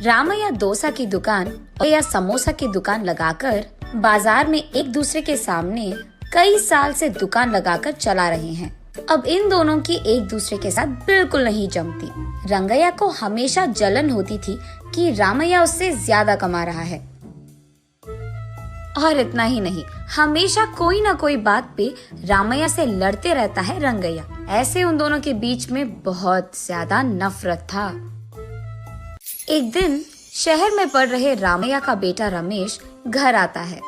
रामैया डोसा की दुकान या समोसा की दुकान लगाकर बाजार में एक दूसरे के सामने कई साल से दुकान लगाकर चला रहे हैं। अब इन दोनों की एक दूसरे के साथ बिल्कुल नहीं जमती। रंगैया को हमेशा जलन होती थी कि रामैया उससे ज्यादा कमा रहा है। और इतना ही नहीं, हमेशा कोई ना कोई बात पे रामैया से लड़ते रहता है रंगैया। ऐसे उन दोनों के बीच में बहुत ज्यादा नफरत था। एक दिन शहर में पढ़ रहे रामैया का बेटा रमेश घर आता है।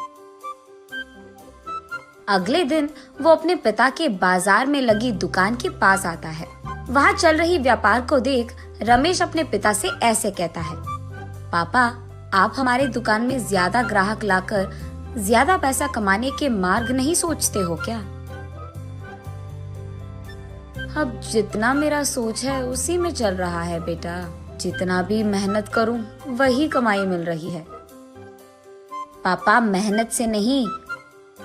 अगले दिन वो अपने पिता के बाजार में लगी दुकान के पास आता है। वहाँ चल रही व्यापार को देख रमेश अपने पिता से ऐसे कहता है, पापा, आप हमारी दुकान में ज्यादा ग्राहक लाकर ज्यादा पैसा कमाने के मार्ग नहीं सोचते हो क्या? अब जितना मेरा सोच है उसी में चल रहा है बेटा। जितना भी मेहनत करूं वही कमाई मिल रही है। पापा, मेहनत से नहीं,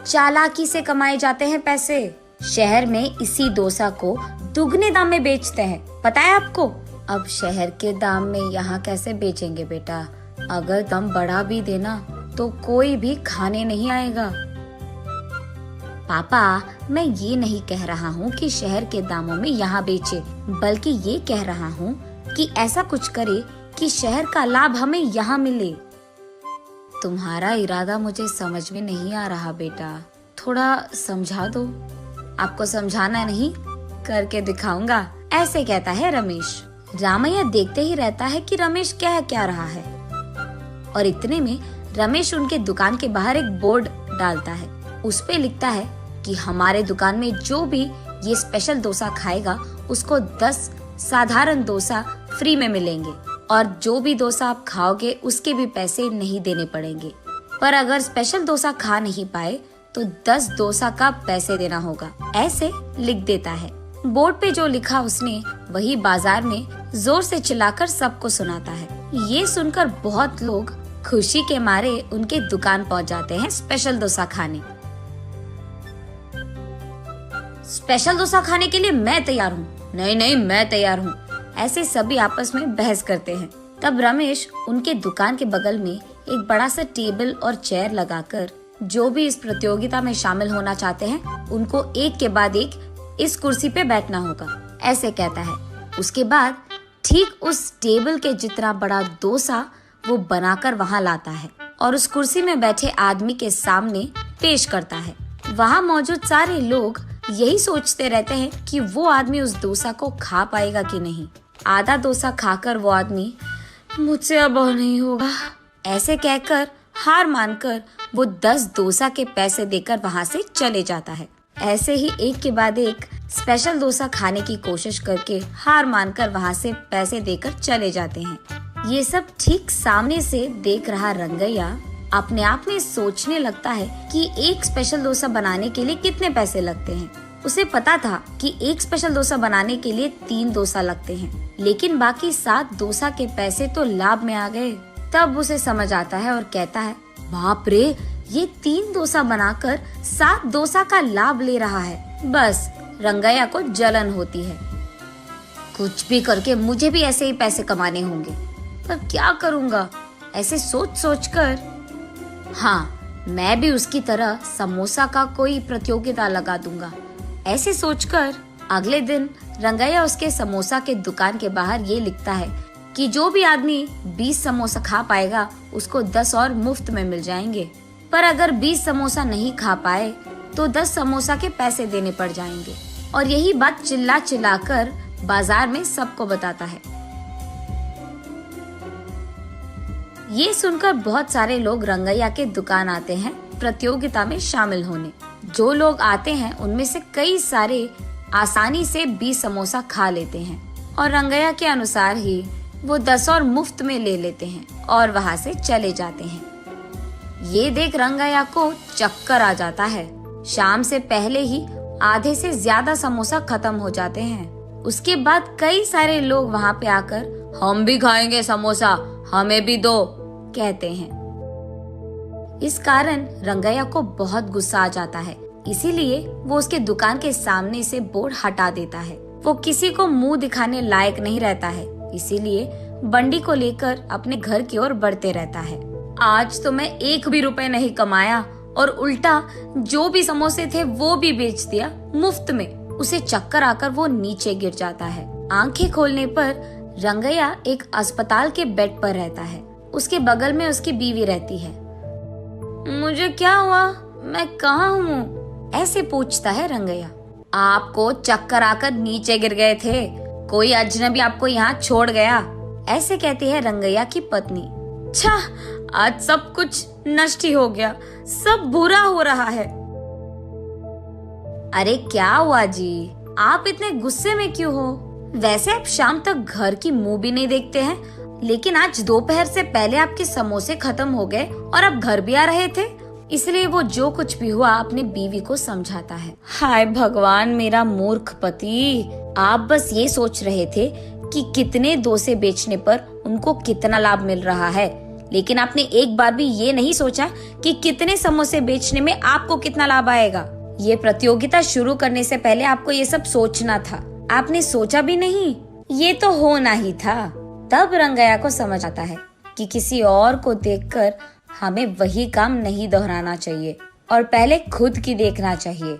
चालाकी से कमाए जाते हैं पैसे। शहर में इसी डोसा को दुगने दाम में बेचते हैं, पता है आपको? अब शहर के दाम में यहाँ कैसे बेचेंगे बेटा? अगर दाम बढ़ा भी देना तो कोई भी खाने नहीं आएगा। पापा, मैं ये नहीं कह रहा हूँ कि शहर के दामों में यहाँ बेचे, बल्कि ये कह रहा हूँ कि ऐसा कुछ करे कि शहर का लाभ हमें यहाँ मिले। तुम्हारा इरादा मुझे समझ में नहीं आ रहा बेटा, थोड़ा समझा दो। आपको समझाना नहीं, करके दिखाऊंगा, ऐसे कहता है रमेश। रामैया देखते ही रहता है कि रमेश कह क्या रहा है। और इतने में रमेश उनके दुकान के बाहर एक बोर्ड डालता है। उस पे लिखता है कि हमारे दुकान में जो भी ये स्पेशल डोसा खाएगा उसको 10 साधारण डोसा फ्री में मिलेंगे, और जो भी डोसा आप खाओगे उसके भी पैसे नहीं देने पड़ेंगे। पर अगर स्पेशल डोसा खा नहीं पाए तो 10 डोसा का पैसे देना होगा, ऐसे लिख देता है। बोर्ड पे जो लिखा उसने वही बाजार में जोर से चिल्लाकर सबको सुनाता है। ये सुनकर बहुत लोग खुशी के मारे उनके दुकान पहुंच जाते हैं स्पेशल डोसा खाने। स्पेशल डोसा खाने के लिए मैं तैयार हूँ। नहीं नहीं, मैं तैयार हूँ। ऐसे सभी आपस में बहस करते हैं। तब रमेश उनके दुकान के बगल में एक बड़ा सा टेबल और चेयर लगाकर जो भी इस प्रतियोगिता में शामिल होना चाहते हैं उनको एक के बाद एक इस कुर्सी पे बैठना होगा, ऐसे कहता है। उसके बाद ठीक उस टेबल के जितना बड़ा डोसा वो बनाकर वहाँ लाता है और उस कुर्सी में बैठे आदमी के सामने पेश करता है। वहाँ मौजूद सारे लोग यही सोचते रहते हैं कि वो आदमी उस डोसा को खा पाएगा कि नहीं। आधा डोसा खाकर वो आदमी, मुझसे अब और नहीं होगा, ऐसे कहकर हार मानकर वो 10 डोसा के पैसे देकर वहाँ से चले जाता है। ऐसे ही एक के बाद एक स्पेशल डोसा खाने की कोशिश करके हार मानकर वहाँ से पैसे देकर चले जाते हैं। ये सब ठीक सामने से देख रहा रंगैया अपने आप में सोचने लगता है कि एक स्पेशल डोसा बनाने के लिए कितने पैसे लगते हैं। उसे पता था कि एक स्पेशल डोसा बनाने के लिए 3 डोसा लगते हैं, लेकिन बाकी 7 डोसा के पैसे तो लाभ में आ गए। तब उसे समझ आता है और कहता है, बाप रे, ये 3 डोसा बनाकर 7 डोसा का लाभ ले रहा है। बस रंगैया को जलन होती है। कुछ भी करके मुझे भी ऐसे ही पैसे कमाने होंगे, पर क्या करूँगा? ऐसे सोच सोच कर, हाँ, मैं भी उसकी तरह समोसा का कोई प्रतियोगिता लगा दूंगा, ऐसे सोचकर अगले दिन रंगैया उसके समोसा के दुकान के बाहर ये लिखता है कि जो भी आदमी 20 समोसा खा पाएगा उसको 10 और मुफ्त में मिल जाएंगे। पर अगर 20 समोसा नहीं खा पाए तो 10 समोसा के पैसे देने पड़ जाएंगे। और यही बात चिल्ला चिल्ला कर बाजार में सबको बताता है। ये सुनकर बहुत सारे लोग रंगैया के दुकान आते हैं प्रतियोगिता में शामिल होने। जो लोग आते हैं उनमें से कई सारे आसानी से 20 समोसा खा लेते हैं और रंगैया के अनुसार ही वो 10 और मुफ्त में ले लेते हैं और वहाँ से चले जाते हैं। ये देख रंगैया को चक्कर आ जाता है। शाम से पहले ही आधे से ज्यादा समोसा खत्म हो जाते हैं। उसके बाद कई सारे लोग वहाँ पे आकर, हम भी खाएंगे समोसा, हमें भी दो, कहते हैं। इस कारण रंगैया को बहुत गुस्सा आ जाता है, इसीलिए वो उसके दुकान के सामने से बोर्ड हटा देता है। वो किसी को मुंह दिखाने लायक नहीं रहता है, इसीलिए बंडी को लेकर अपने घर की ओर बढ़ते रहता है। आज तो मैं 1 भी रुपए नहीं कमाया और उल्टा जो भी समोसे थे वो भी बेच दिया मुफ्त में। उसे चक्कर आकर वो नीचे गिर जाता है। आंखें खोलने पर रंगैया एक अस्पताल के बेड पर रहता है। उसके बगल में उसकी बीवी रहती है। मुझे क्या हुआ, मैं कहाँ हूँ? ऐसे पूछता है रंगैया। आपको चक्कर आकर नीचे गिर गए थे, कोई अजनबी आपको यहाँ छोड़ गया, ऐसे कहती है रंगैया की पत्नी। छा, आज सब कुछ नष्ट ही हो गया, सब बुरा हो रहा है। अरे क्या हुआ जी, आप इतने गुस्से में क्यों हो? वैसे आप शाम तक घर की मुंह भी नहीं देखते हैं, लेकिन आज दोपहर से पहले आपके समोसे खत्म हो गए और आप घर भी आ रहे थे। इसलिए वो जो कुछ भी हुआ अपने बीवी को समझाता है। हाय भगवान, मेरा मूर्ख पति, आप बस ये सोच रहे थे कि कितने डोसे बेचने पर उनको कितना लाभ मिल रहा है, लेकिन आपने एक बार भी ये नहीं सोचा कि कितने समोसे बेचने में आपको कितना लाभ आएगा। ये प्रतियोगिता शुरू करने से पहले आपको ये सब सोचना था, आपने सोचा भी नहीं, ये तो होना ही था। तब रंगैया को समझ आता है कि किसी और को देखकर हमें वही काम नहीं दोहराना चाहिए और पहले खुद की देखना चाहिए।